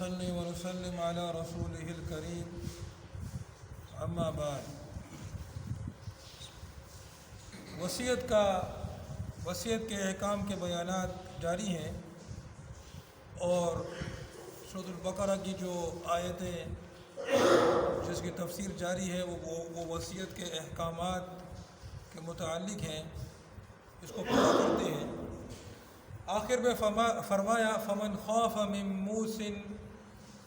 ونصلي ونسلم على رسوله الكريم اما بعد۔ وصیت کے احکام کے بیانات جاری ہیں، اور سورۃ البقرہ کی جو آیتیں جس کی تفسیر جاری ہے وہ وصیت کے احکامات کے متعلق ہیں، اس کو پورا کرتے ہیں۔ آخر میں فرمایا فمن خاف من موص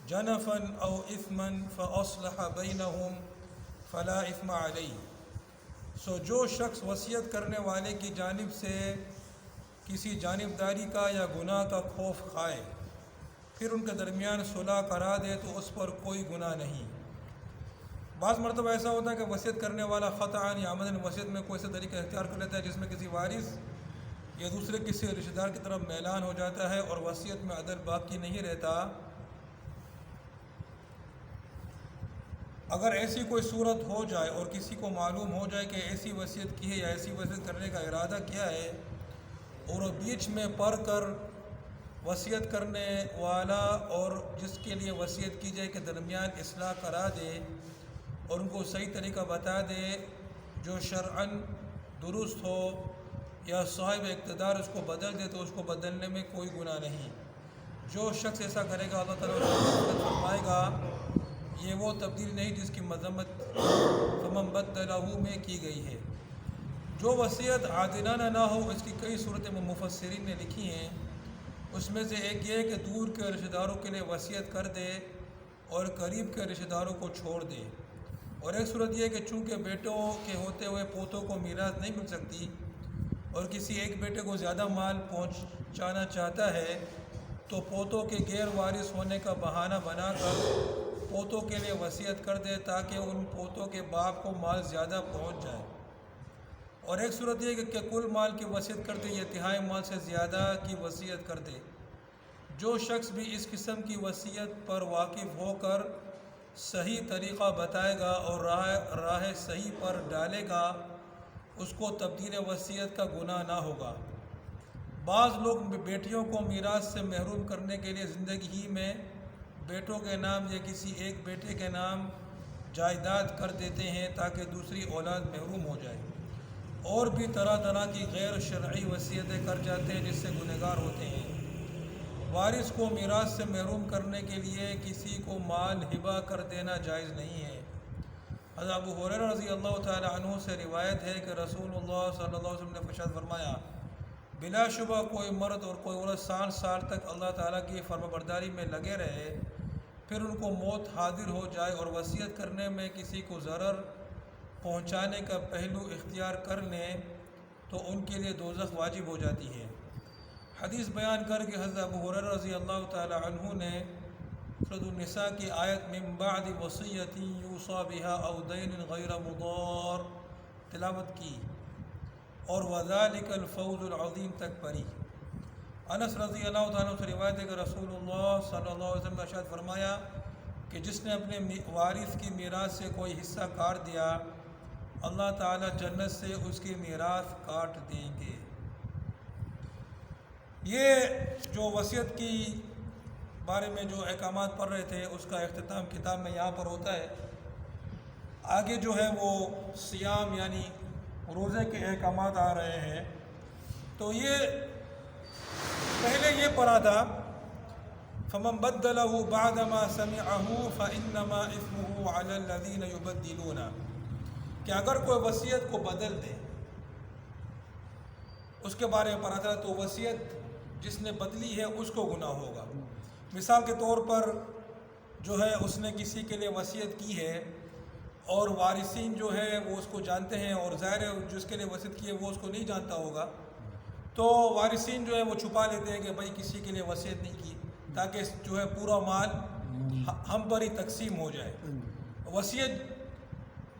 جنفا او اثما فاصلح بینہم فلا اثم علیہ۔ جو شخص وصیت کرنے والے کی جانب سے کسی جانبداری کا یا گناہ کا خوف کھائے پھر ان کے درمیان صلح کرا دے تو اس پر کوئی گناہ نہیں۔ بعض مرتبہ ایسا ہوتا ہے کہ وصیت کرنے والا خطأً یا عمداً وصیت میں کوئی ایسا طریقہ اختیار کر لیتا ہے جس میں کسی وارث یا دوسرے کسی رشتہ دار کی طرف میلان ہو جاتا ہے اور وصیت میں عدل باقی نہیں رہتا۔ اگر ایسی کوئی صورت ہو جائے اور کسی کو معلوم ہو جائے کہ ایسی وصیت کی ہے یا ایسی وصیت کرنے کا ارادہ کیا ہے، اور وہ بیچ میں پڑھ کر وصیت کرنے والا اور جس کے لیے وصیت کی جائے کے درمیان اصلاح کرا دے اور ان کو صحیح طریقہ بتا دے جو شرعاً درست ہو، یا صاحب اقتدار اس کو بدل دے تو اس کو بدلنے میں کوئی گناہ نہیں۔ جو شخص ایسا کرے گا اللہ تعالیٰ فرمائے گا یہ وہ تبدیل نہیں جس کی مذمت فمن بدلہ میں کی گئی ہے۔ جو وصیت عادلانہ نہ ہو اس کی کئی صورتیں مفسرین نے لکھی ہیں، اس میں سے ایک یہ ہے کہ دور کے رشتہ داروں کے لیے وصیت کر دے اور قریب کے رشتہ داروں کو چھوڑ دے، اور ایک صورت یہ ہے کہ چونکہ بیٹوں کے ہوتے ہوئے پوتوں کو میراث نہیں مل سکتی اور کسی ایک بیٹے کو زیادہ مال پہنچانا چاہتا ہے تو پوتوں کے غیر وارث ہونے کا بہانہ بنا کر پوتوں کے لیے وصیت کر دے تاکہ ان پوتوں کے باپ کو مال زیادہ پہنچ جائے، اور ایک صورت یہ کہ کل مال کی وصیت کر دے یا تہائی مال سے زیادہ کی وصیت کر دے۔ جو شخص بھی اس قسم کی وصیت پر واقف ہو کر صحیح طریقہ بتائے گا اور راہ صحیح پر ڈالے گا اس کو تبدیل وصیت کا گناہ نہ ہوگا۔ بعض لوگ بیٹیوں کو میراث سے محروم کرنے کے لیے زندگی ہی میں بیٹوں کے نام یا کسی ایک بیٹے کے نام جائیداد کر دیتے ہیں تاکہ دوسری اولاد محروم ہو جائے، اور بھی طرح طرح کی غیر شرعی وصیتیں کر جاتے ہیں جس سے گنہگار ہوتے ہیں۔ وارث کو میراث سے محروم کرنے کے لیے کسی کو مال ہبہ کر دینا جائز نہیں ہے۔ حضرت ابو ہریرہ رضی اللہ تعالی عنہ سے روایت ہے کہ رسول اللہ صلی اللہ علیہ وسلم نے ارشاد فرمایا بلا شبہ کوئی مرد اور کوئی عورت 60 سال تک اللہ تعالیٰ کی فرمانبرداری میں لگے رہے پھر ان کو موت حاضر ہو جائے اور وصیت کرنے میں کسی کو ضرر پہنچانے کا پہلو اختیار کر لیں تو ان کے لیے دوزخ واجب ہو جاتی ہے۔ حدیث بیان کر کے حضرت ابو ہریرہ رضی اللہ تعالی عنہ نے سورۃ النساء کی آیت من بعد وصیۃ یوصی بها او دین غیر مضار تلاوت کی اور وذالک الفوز العظیم تک پڑھی۔ انس رضی اللہ تعالیٰ عنہ سے روایت ہے کہ رسول اللہ صلی اللہ علیہ وسلم نے ارشاد فرمایا کہ جس نے اپنے وارث کی میراث سے کوئی حصہ کاٹ دیا اللہ تعالیٰ جنت سے اس کی میراث کاٹ دیں گے۔ یہ جو وصیت کی بارے میں جو احکامات پڑھ رہے تھے اس کا اختتام کتاب میں یہاں پر ہوتا ہے۔ آگے جو ہے وہ صیام یعنی روزے کے احکامات آ رہے ہیں، تو یہ پہلے یہ پڑھا تھا فمن بدلہ بعد ما سمعہ فانما اثمہ علی الذین یبدلون، کہ اگر کوئی وصیت کو بدل دے اس کے بارے میں پڑھا تھا تو وصیت جس نے بدلی ہے اس کو گناہ ہوگا۔ مثال کے طور پر جو ہے اس نے کسی کے لیے وصیت کی ہے اور وارثین جو ہے وہ اس کو جانتے ہیں، اور ظاہر ہے جس کے لیے وصیت کی ہے وہ اس کو نہیں جانتا ہوگا، تو وارثین جو ہے وہ چھپا لیتے ہیں کہ بھائی کسی کے لیے وصیت نہیں کی تاکہ جو ہے پورا مال ہم پر ہی تقسیم ہو جائے۔ وصیت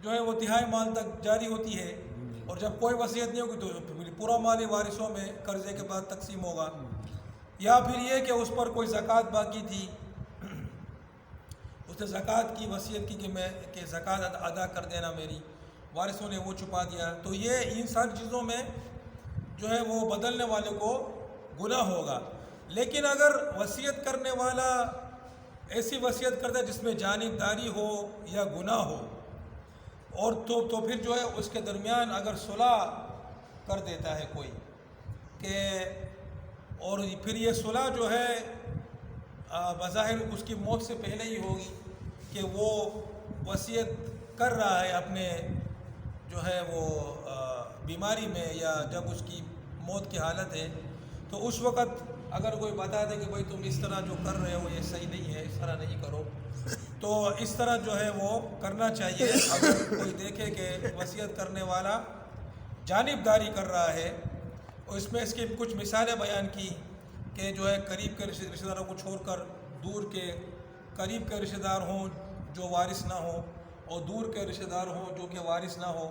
جو ہے وہ تہائی مال تک جاری ہوتی ہے، اور جب کوئی وصیت نہیں ہوگی تو پورا مال وارثوں میں قرضے کے بعد تقسیم ہوگا۔ یا پھر یہ کہ اس پر کوئی زکوٰۃ باقی تھی، اس نے زکوٰۃ کی وصیت کی کہ زکوٰۃ ادا کر دینا میری، وارثوں نے وہ چھپا دیا، تو یہ ان ساری چیزوں میں جو ہے وہ بدلنے والے کو گناہ ہوگا۔ لیکن اگر وصیت کرنے والا ایسی وصیت کرتا ہے جس میں جانبداری ہو یا گناہ ہو، اور تو پھر جو ہے اس کے درمیان اگر صلح کر دیتا ہے کوئی کہ، اور پھر یہ صلح جو ہے بظاہر اس کی موت سے پہلے ہی ہوگی کہ وہ وصیت کر رہا ہے اپنے جو ہے وہ بیماری میں یا جب اس کی موت کی حالت ہے، تو اس وقت اگر کوئی بتا دے کہ بھائی تم اس طرح جو کر رہے ہو یہ صحیح نہیں ہے، اس طرح نہیں کرو، تو اس طرح جو ہے وہ کرنا چاہیے۔ اگر کوئی دیکھے کہ وصیت کرنے والا جانبداری کر رہا ہے، اور اس میں اس کی کچھ مثالیں بیان کی کہ جو ہے قریب کے رشتہ داروں کو چھوڑ کر دور کے، قریب کے رشتہ دار ہوں جو وارث نہ ہوں، اور دور کے رشتہ دار ہوں جو کہ وارث نہ ہو،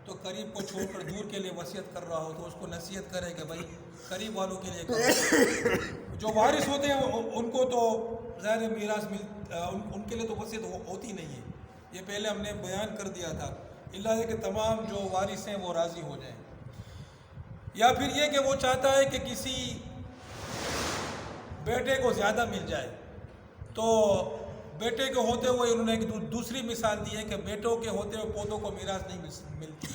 تو قریب کو چھوڑ کر دور کے لیے وصیت کر رہا ہو تو اس کو نصیحت کرے کہ بھائی قریب والوں کے لیے کرو۔ جو وارث ہوتے ہیں ان کو تو ظاہر میراث ان کے لیے تو وصیت ہوتی نہیں ہے، یہ پہلے ہم نے بیان کر دیا تھا، اللہ ہے کہ تمام جو وارث ہیں وہ راضی ہو جائیں۔ یا پھر یہ کہ وہ چاہتا ہے کہ کسی بیٹے کو زیادہ مل جائے، تو بیٹے کے ہوتے ہوئے انہوں نے ایک دوسری مثال دی ہے کہ بیٹوں کے ہوتے ہوئے پوتوں کو میراث نہیں ملتی،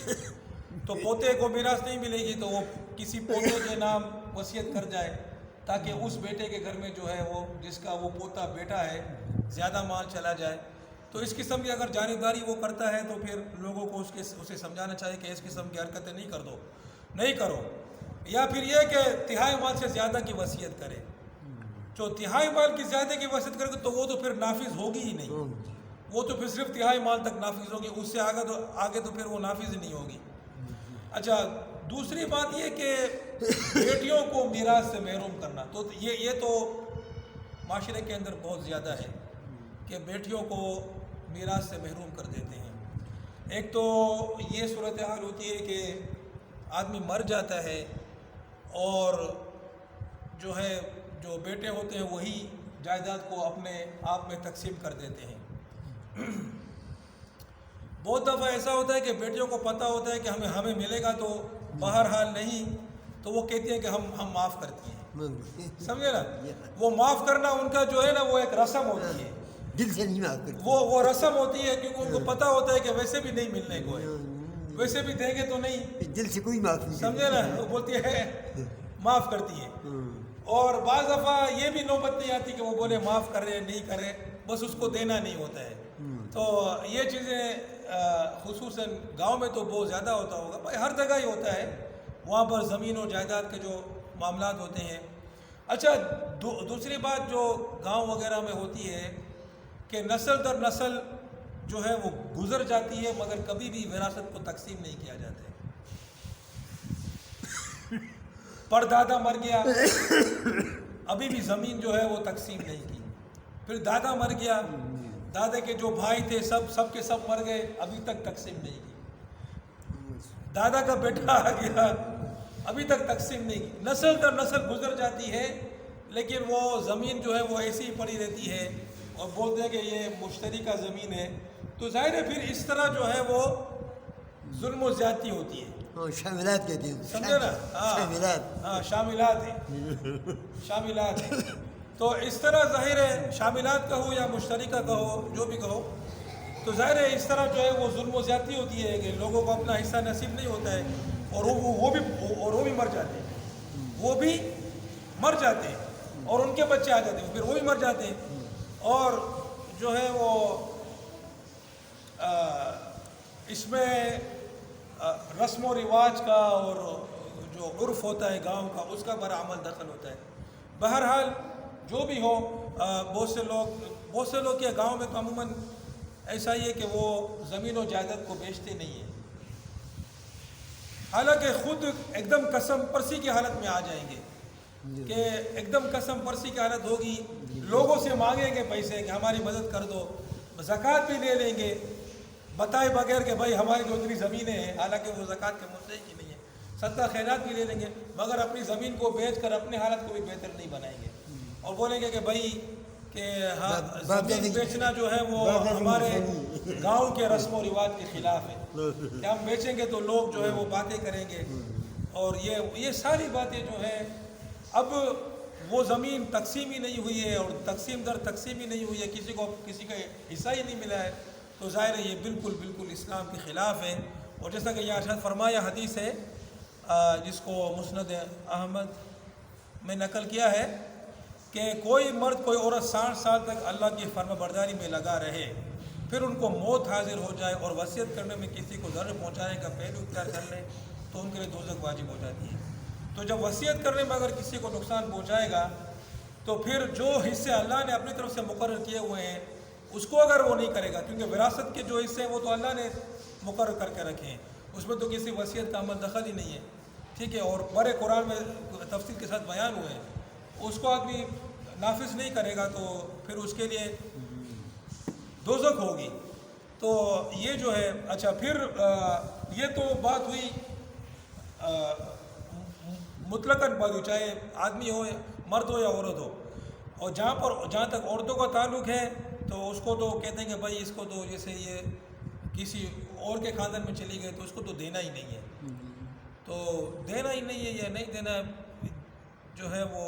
تو پوتے کو میراث نہیں ملے گی تو وہ کسی پوتے کے نام وصیت کر جائے تاکہ اس بیٹے کے گھر میں جو ہے وہ جس کا وہ پوتا بیٹا ہے زیادہ مال چلا جائے۔ تو اس قسم کی اگر جانبداری وہ کرتا ہے تو پھر لوگوں کو اسے سمجھانا چاہیے کہ اس قسم کی حرکتیں نہیں کرو۔ یا پھر یہ کہ تہائی مال سے زیادہ کی وصیت کرے، جو تہائی مال کی زیادہ کی وصیت کرے تو وہ تو پھر نافذ ہوگی ہی نہیں، وہ تو پھر صرف تہائی مال تک نافذ ہوگی، اس سے آگے تو پھر وہ نافذ نہیں ہوگی۔ اچھا، دوسری بات یہ کہ بیٹیوں کو میراث سے محروم کرنا، تو یہ تو معاشرے کے اندر بہت زیادہ ہے کہ بیٹیوں کو میراث سے محروم کر دیتے ہیں۔ ایک تو یہ صورتحال ہوتی ہے کہ آدمی مر جاتا ہے اور جو ہے جو بیٹے ہوتے ہیں وہی جائیداد کو اپنے آپ میں تقسیم کر دیتے ہیں۔ بہت دفعہ ایسا ہوتا ہے کہ بیٹیوں کو پتہ ہوتا ہے کہ ہمیں ملے گا تو بہرحال نہیں، تو وہ کہتی ہیں کہ ہم معاف کرتی ہیں، سمجھے نا؟ وہ معاف کرنا ان کا جو ہے نا وہ ایک رسم ہوتی ہے، دل سے نہیں معاف کرتی، وہ رسم ہوتی ہے کیونکہ ان کو پتہ ہوتا ہے کہ ویسے بھی نہیں ملنے کو ہے، ویسے بھی دیں گے تو نہیں، دل سے کوئی معاف نہیں، سمجھے نا؟ وہ بولتی ہے معاف کرتی ہے۔ اور بعض دفعہ یہ بھی نوبت نہیں آتی کہ وہ بولے معاف کر رہے نہیں کر رہے، بس اس کو دینا نہیں ہوتا ہے۔ تو یہ چیزیں خصوصاً گاؤں میں تو بہت زیادہ ہوتا ہوگا، بھائی ہر جگہ ہی ہوتا ہے، وہاں پر زمین و جائیداد کے جو معاملات ہوتے ہیں۔ اچھا، دوسری بات جو گاؤں وغیرہ میں ہوتی ہے کہ نسل در نسل جو ہے وہ گزر جاتی ہے مگر کبھی بھی وراثت کو تقسیم نہیں کیا جاتا ہے۔ پردادا مر گیا، ابھی بھی زمین جو ہے وہ تقسیم نہیں کی، پھر دادا مر گیا، دادا کے جو بھائی تھے سب کے سب مر گئے، ابھی تک تقسیم نہیں کی، دادا کا بیٹا آ گیا، ابھی تک تقسیم نہیں کی، نسل در نسل گزر جاتی ہے، لیکن وہ زمین جو ہے وہ ایسی ہی پڑی رہتی ہے، اور بولتے ہیں کہ یہ مشترکہ زمین ہے، تو ظاہر ہے پھر اس طرح جو ہے وہ ظلم و زیادتی ہوتی ہے۔ شاملات کہتے ہیں، سمجھے نا؟ ہاں، شاملات ہیں۔ تو اس طرح ظاہر ہے شاملات کہو یا مشترکہ کہو، جو بھی کہو، تو ظاہر ہے اس طرح جو ہے وہ ظلم و زیادتی ہوتی ہے کہ لوگوں کو اپنا حصہ نصیب نہیں ہوتا ہے، اور وہ بھی مر جاتے ہیں، وہ بھی مر جاتے ہیں، اور ان کے بچے آ جاتے ہیں، پھر وہ بھی مر جاتے ہیں، اور جو ہے وہ اس میں رسم و رواج کا اور جو عرف ہوتا ہے گاؤں کا، اس کا بڑا عمل دخل ہوتا ہے۔ بہرحال جو بھی ہو، بہت سے لوگ کیا گاؤں میں تو عموماً ایسا ہی ہے کہ وہ زمین و جائیداد کو بیچتے نہیں ہیں، حالانکہ خود ایک دم قسم پرسی کی حالت میں آ جائیں گے کہ ایک دم قسم پرسی کی حالت ہوگی، لوگوں سے مانگیں گے پیسے کہ ہماری مدد کر دو، زکوٰۃ بھی لے لیں گے بتائے بغیر کہ بھائی ہماری جو اتنی زمینیں ہیں، حالانکہ وہ زکوٰۃ کے مستحق ہی نہیں ہے، صدقہ خیرات بھی لے لیں گے، مگر اپنی زمین کو بیچ کر اپنے حالت کو بھی بہتر نہیں بنائیں گے، اور بولیں گے کہ بھائی کہ ہاں زمین بیچنا جو ہے وہ ہمارے گاؤں کے رسم و رواج کے خلاف ہے، کہ ہم بیچیں گے تو لوگ جو ہے وہ باتیں کریں گے، اور یہ ساری باتیں جو ہیں اب وہ زمین تقسیم ہی نہیں ہوئی ہے اور تقسیم در تقسیم ہی نہیں ہوئی ہے، کسی کو کسی کا حصہ ہی نہیں ملا ہے، تو ظاہر ہے یہ بالکل اسلام کے خلاف ہے۔ اور جیسا کہ یہاں ارشاد فرمایا حدیث ہے جس کو مسند احمد میں نقل کیا ہے کہ کوئی مرد کوئی عورت 60 سال تک اللہ کی فرما برداری میں لگا رہے، پھر ان کو موت حاضر ہو جائے اور وصیت کرنے میں کسی کو ضرر پہنچانے کا پہلو اختیار کر لے تو ان کے لیے دوزخ واجب ہو جاتی ہے۔ تو جب وصیت کرنے میں اگر کسی کو نقصان پہنچائے گا تو پھر جو حصے اللہ نے اپنی طرف سے مقرر کیے ہوئے ہیں اس کو اگر وہ نہیں کرے گا، کیونکہ وراثت کے جو حصے ہیں وہ تو اللہ نے مقرر کر کے رکھے ہیں، اس میں تو کسی وصیت کا عمل دخل ہی نہیں ہے، ٹھیک ہے، اور بڑے قرآن میں تفصیل کے ساتھ بیان ہوئے ہیں، اس کو آدمی نافذ نہیں کرے گا تو پھر اس کے لیے دوزخ ہوگی۔ تو یہ جو ہے اچھا پھر یہ تو بات ہوئی مطلقاً بات ہوئی، چاہے آدمی ہو مرد ہو یا عورت ہو، اور جہاں تک عورتوں کا تعلق ہے تو اس کو تو کہتے ہیں کہ بھائی اس کو تو جیسے یہ کسی اور کے خاندان میں چلی گئی تو اس کو تو دینا ہی نہیں ہے، تو دینا ہی نہیں ہے یا نہیں دینا جو ہے وہ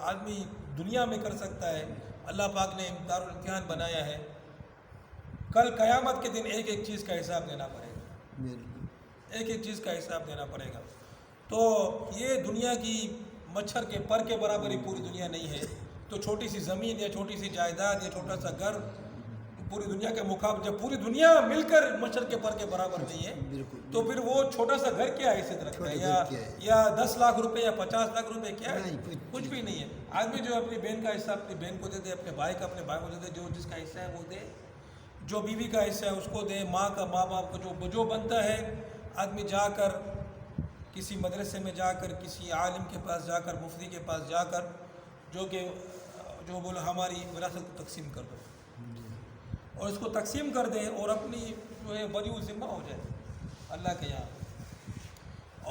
آدمی دنیا میں کر سکتا ہے، اللہ پاک نے دارالامتحان بنایا ہے، کل قیامت کے دن ایک ایک چیز کا حساب دینا پڑے گا، ایک ایک چیز کا حساب دینا پڑے گا۔ تو یہ دنیا کی مچھر کے پر کے برابر ہی پوری دنیا نہیں ہے، تو چھوٹی سی زمین یا چھوٹی سی جائیداد یا چھوٹا سا گھر پوری دنیا کے مقابلے جب پوری دنیا مل کر مچھر کے پر کے برابر نہیں ہے تو پھر وہ چھوٹا سا گھر کیا حیثیت رکھتا ہے، یا 10 لاکھ روپے یا 50 لاکھ روپے کیا ہے، کچھ بھی نہیں ہے۔ آدمی جو اپنی بہن کا حصہ اپنی بہن کو دے دے، اپنے بھائی کا اپنے بھائی کو دے دے، جو جس کا حصہ ہے وہ دے، جو بیوی کا حصہ ہے اس کو دے، ماں کا ماں باپ کو جو بنتا ہے، آدمی جا کر کسی مدرسے میں جا کر کسی عالم کے پاس جا کر مفتی کے پاس جا کر جو بولے ہماری وراثت کو تقسیم کر دو، اور اس کو تقسیم کر دیں اور اپنی جو ہے بری ذمہ ہو جائے اللہ کے یہاں،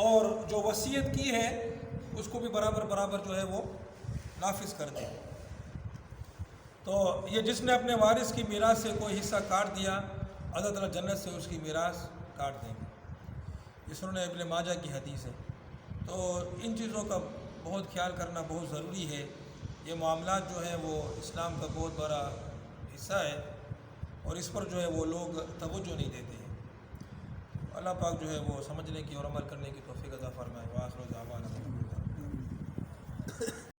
اور جو وصیت کی ہے اس کو بھی برابر جو ہے وہ نافذ کر دیں۔ تو یہ جس نے اپنے وارث کی میراث سے کوئی حصہ کاٹ دیا اللہ تعالیٰ جنت سے اس کی میراث کاٹ دیں گے، یہ سنن ابن ماجہ کی حدیث ہے۔ تو ان چیزوں کا بہت خیال کرنا بہت ضروری ہے، یہ معاملات جو ہیں وہ اسلام کا بہت بڑا حصہ ہے اور اس پر جو ہے وہ لوگ توجہ نہیں دیتے ہیں۔ اللہ پاک جو ہے وہ سمجھنے کی اور عمل کرنے کی توفیق عطا فرمائے۔ وآخر دعوانا